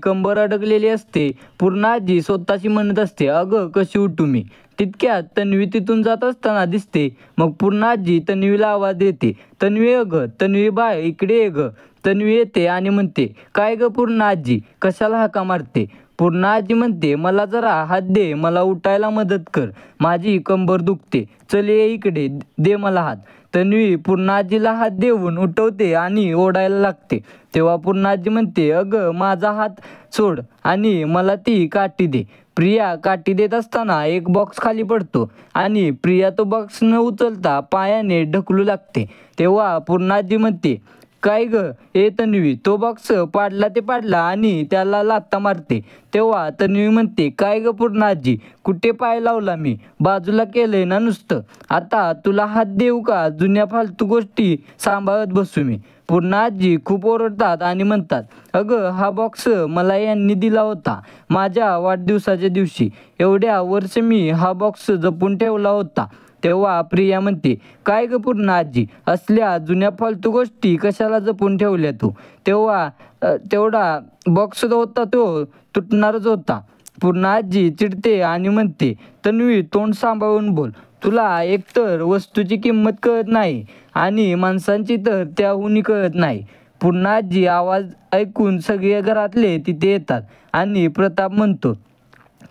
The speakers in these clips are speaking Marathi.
कंबर अडकलेली असते. पूर्ण आजी स्वतःशी म्हणत असते, अगं कशी उठू मी. तितक्यात तन्वी तिथून जात असताना दिसते. मग पूर्ण आजी तन्वीला आवाज देते, तन्वी अगं, तन्वी बाय इकडे ये गं. तन्वी येते आणि म्हणते, काय गं पूर्ण आजी, कशाला हाका मारते. पूर्ण आजी म्हणते, मला जरा हात दे, मला उठायला मदत कर, माझी कंबर दुखते, चल ये इकडे, दे मला हात. तन्वी पूर्ण आजीला हात देऊन उठवते आणि ओढायला लागते. तेव्हा पूर्ण आजी म्हणते, अगं माझा हात सोड आणि मला ती काठी दे. प्रिया काठी देत असताना एक बॉक्स खाली पडतो आणि प्रिया तो बॉक्स न उचलता पायाने ढकलू लागते. तेव्हा पूर्ण आजी म्हणते, काय गं ए तन्वी, तो बॉक्स पाडला ते पाडला आणि त्याला लाथा मारते. तेव्हा तन्वी म्हणते, काय गं पूर्ण आजी, कुठे पाय लावला मी, बाजूला केलंय ना नुसतं. आता तुला हात देऊ का, जुन्या फालतू गोष्टी सांभाळत बसू मी. पूर्ण आजी खूप ओरडतात आणि म्हणतात, अगं हा बॉक्स मला यांनी दिला होता माझ्या वाढदिवसाच्या दिवशी. एवढ्या वर्ष मी हा बॉक्स जपून ठेवला होता. तेव्हा प्रिया म्हणते, काय गं पूर्ण आजी, असल्या जुन्या फालतू गोष्टी कशाला जपून ठेवल्या तू. तेवढा बॉक्स होता तो तुटणारच होता. पूर्ण आजी चिडते आणि म्हणते, तन्वी तोंड सांभाळून बोल, तुला एकतर वस्तूची किंमत कळत नाही आणि माणसांची तर त्याहूनही कळत नाही. पूर्ण आजी आवाज ऐकून सगळे घरातले तिथे येतात आणि प्रताप म्हणतो,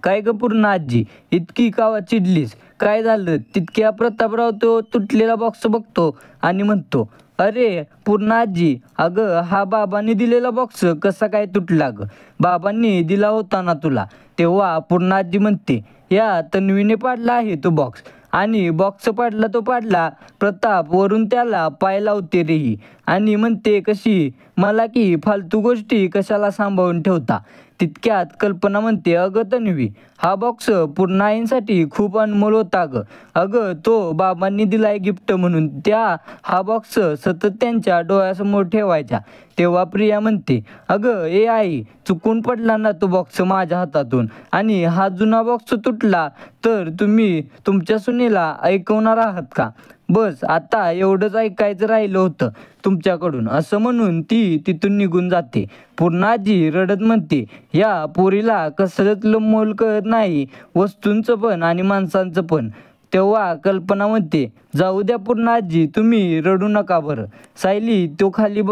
काय गं पूर्ण आजी, इतकी का चिडलीस, काय झालं. तितक्या प्रतापराव तो तुटलेला बॉक्स बघतो आणि म्हणतो, अरे पूर्ण आजी, अगं हा बाबांनी दिलेला बॉक्स कसा काय तुटला गं, बाबांनी दिला होता ना तुला. तेव्हा पूर्ण आजी म्हणते, या तन्वीने पाडला आहे तो बॉक्स आणि बॉक्स पाडला तो पाडला. प्रताप वरून त्याला पाय लावते रे ही आणि म्हणते, कशी मला की फालतू गोष्टी कशाला सांभाळून ठेवता. तितक्यात कल्पना म्हणते, अगं तन्वी, हा बॉक्स पूर्ण आईंसाठी खूप अनमोल होता गं. अगं तो बाबांनी दिलाय गिफ्ट म्हणून, त्या हा बॉक्स सतत त्यांच्या डोळ्यासमोर ठेवायच्या. तेव्हा प्रिया म्हणते, अगं ए आई, चुकून पडला ना तो बॉक्स माझ्या हातातून आणि हा जुना बॉक्स तुटला तर तुम्ही तुमच्या सुनेला ऐकवणार आहात का. बस आता एवढंच ऐकायचं राहिलं होतं तुमच्याकडून, असं म्हणून ती तिथून निघून जाते. पूर्ण आजी रडत म्हणते, या पोरीला कसरतलं मोल कळत नाही, वस्तूंचं पण आणि माणसांचं पण. तेव्हा कल्पना म्हणते, जाऊ द्या पूर्ण आजी, तुम्ही रडू नका बरं. सायली तो खाली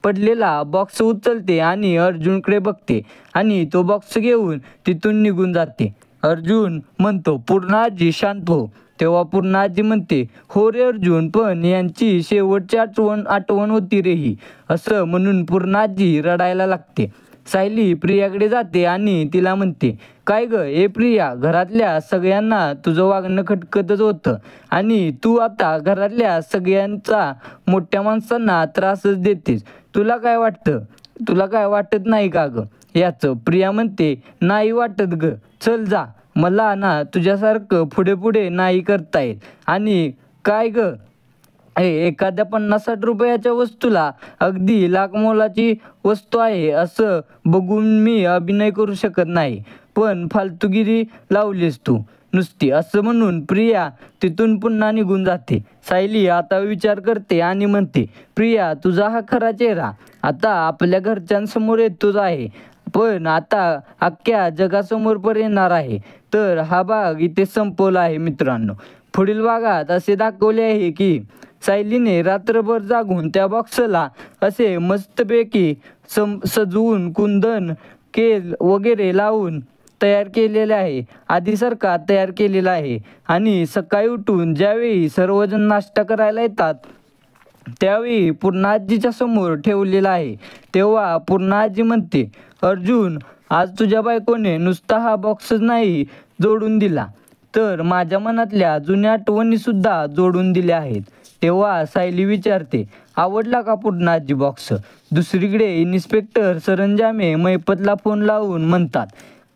पडलेला बॉक्स उचलते आणि अर्जुनकडे बघते आणि तो बॉक्स घेऊन तिथून निघून जाते. अर्जुन म्हणतो, पूर्ण आजी शांत हो. तेव्हा पूर्ण आजी म्हणते, हो रे अर्जुन, पण यांची शेवटची आठवण होती रे ही, असं म्हणून पूर्ण आजी रडायला लागते. सायली प्रियाकडे जाते आणि तिला म्हणते, काय गं ए प्रिया, घरातल्या सगळ्यांना तुझं वागणं खटकतच होतं आणि तू आता घरातल्या सगळ्यांचा मोठ्या माणसांना त्रासच देतेस. तुला काय वाटतं, तुला काय वाटत नाही का गं याचं. प्रिया म्हणते, नाही वाटत गं, चल जा, मला ना तुझ्यासारखं पुढे पुढे नाही करता येत. आणि काय गं, एखाद्या 50-60 रुपयाच्या वस्तूला अगदी लाख मोलाची वस्तू आहे असं बघून मी अभिनय करू शकत नाही, पण फालतूगिरी लावलीस तू नुसती, असं म्हणून प्रिया तिथून पुन्हा निघून जाते. सायली आता विचार करते आणि म्हणते, प्रिया तुझा हा खरा चेहरा आता आपल्या घरच्यांसमोर येतोच आहे, पण आता अख्ख्या जगासमोर पण येणार आहे. तर हा भाग इथे संपवला आहे मित्रांनो. पुढील भागात असे दाखवले आहे की सायलीने रात्रभर जागून त्या बॉक्सला असे मस्तपैकी सजवून कुंदन केल वगैरे लावून तयार केलेले आहे, आधीसारखा तयार केलेला आहे. आणि सकाळी उठून ज्यावेळी सर्वजण नाश्ता करायला येतात त्यावेळी पूर्ण आजीच्या समोर ठेवलेला आहे. तेव्हा पूर्ण आजी म्हणते, अर्जुन, आज तुझ्या बायकोने नुसता हा बॉक्सच नाही जोडून दिला, तर माझ्या मनातल्या जुन्या आठवणीसुद्धा जोडून दिल्या आहेत. तेव्हा सायली विचारते, आवडला का पूर्ण आजी बॉक्स. दुसरीकडे इन्स्पेक्टर सरंजामे महिपतला फोन लावून म्हणतात,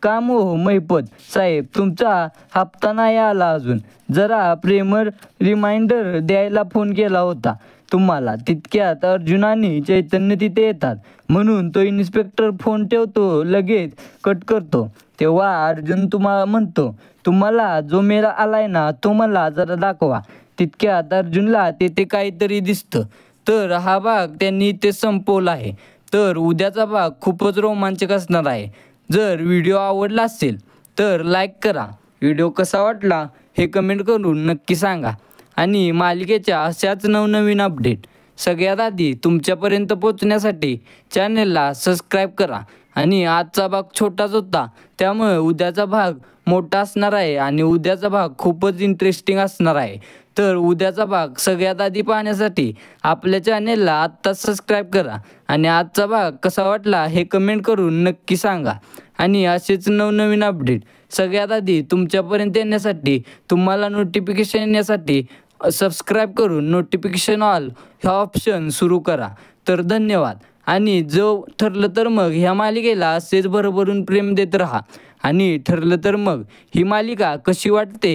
काम हो महिपत साहेब, तुमचा हप्ता नाही आला अजून, जरा प्रेमर रिमाइंडर द्यायला फोन केला होता तुम्हाला. तितक्यात अर्जुन आणि चैतन्य तिथे येतात, म्हणून तो इन्स्पेक्टर फोन ठेवतो, लगेच कट करतो. तेव्हा अर्जुन म्हणतो, तुम्हाला जो मेल आलाय ना तो मला जरा दाखवा. तितक्यात अर्जुनला तेथे काहीतरी दिसतं. तर हा भाग त्यांनी इथे संपवला आहे. तर उद्याचा भाग खूपच रोमांचक असणार आहे. जर व्हिडिओ आवडला असेल तर लाईक करा. व्हिडिओ कसा वाटला हे कमेंट करून नक्की सांगा. आणि मालिकेच्या अशाच नवनवीन अपडेट सगळ्यात आधी तुमच्यापर्यंत पोहोचण्यासाठी चॅनलला सबस्क्राईब करा. आणि आजचा भाग छोटाच होता, त्यामुळे उद्याचा भाग मोठा असणार आहे आणि उद्याचा भाग खूपच इंटरेस्टिंग असणार आहे. तर उद्याचा भाग सगळ्यात आधी पाहण्यासाठी आपल्या चॅनेलला आत्ताच सबस्क्राईब करा. आणि आजचा भाग कसा वाटला हे कमेंट करून नक्की सांगा. आणि असेच नवनवीन अपडेट सगळ्यात आधी तुमच्यापर्यंत येण्यासाठी तुम्हाला नोटिफिकेशन येण्यासाठी सबस्क्राईब करून नोटिफिकेशन ऑल हा ऑप्शन सुरू करा. तर धन्यवाद. आणि जो ठरलं तर मग ह्या मालिकेला असेच भरभरून प्रेम देत राहा. आणि ठरलं तर मग ही मालिका कशी वाटते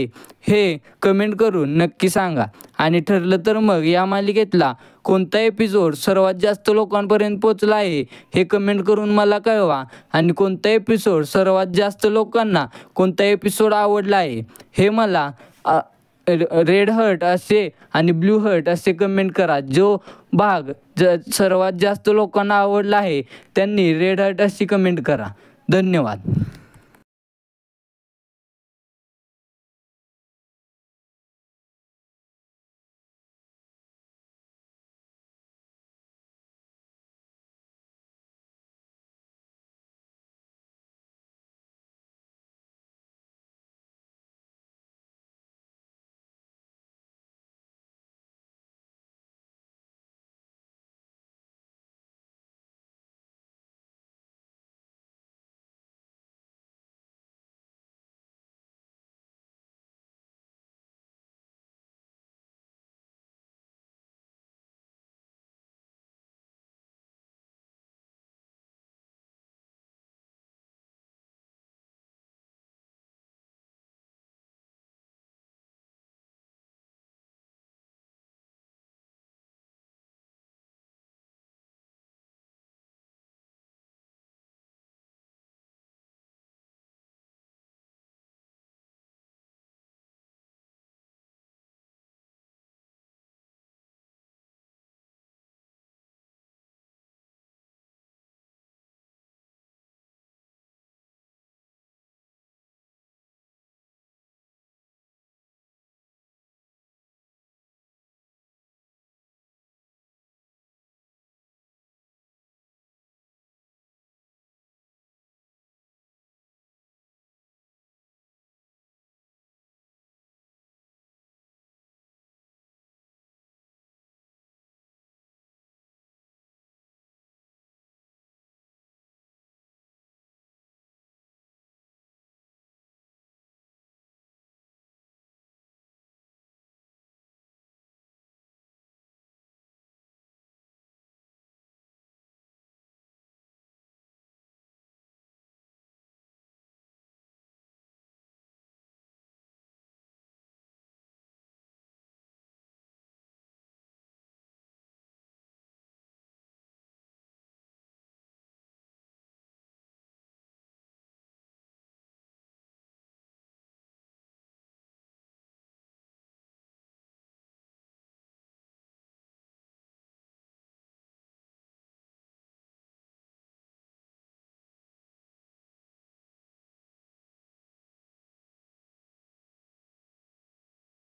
हे कमेंट करून नक्की सांगा. आणि ठरलं तर मग या मालिकेतला कोणता एपिसोड सर्वात जास्त लोकांपर्यंत पोचला आहे हे कमेंट करून मला कळवा. आणि कोणता एपिसोड सर्वात जास्त लोकांना कोणता एपिसोड आवडला आहे हे मला रेड हर्ट असे आणि ब्लू हर्ट असे कमेंट करा. जो भाग सर्वात जास्त लोकांना आवडला आहे त्यांनी रेड हर्ट अशी कमेंट करा. धन्यवाद.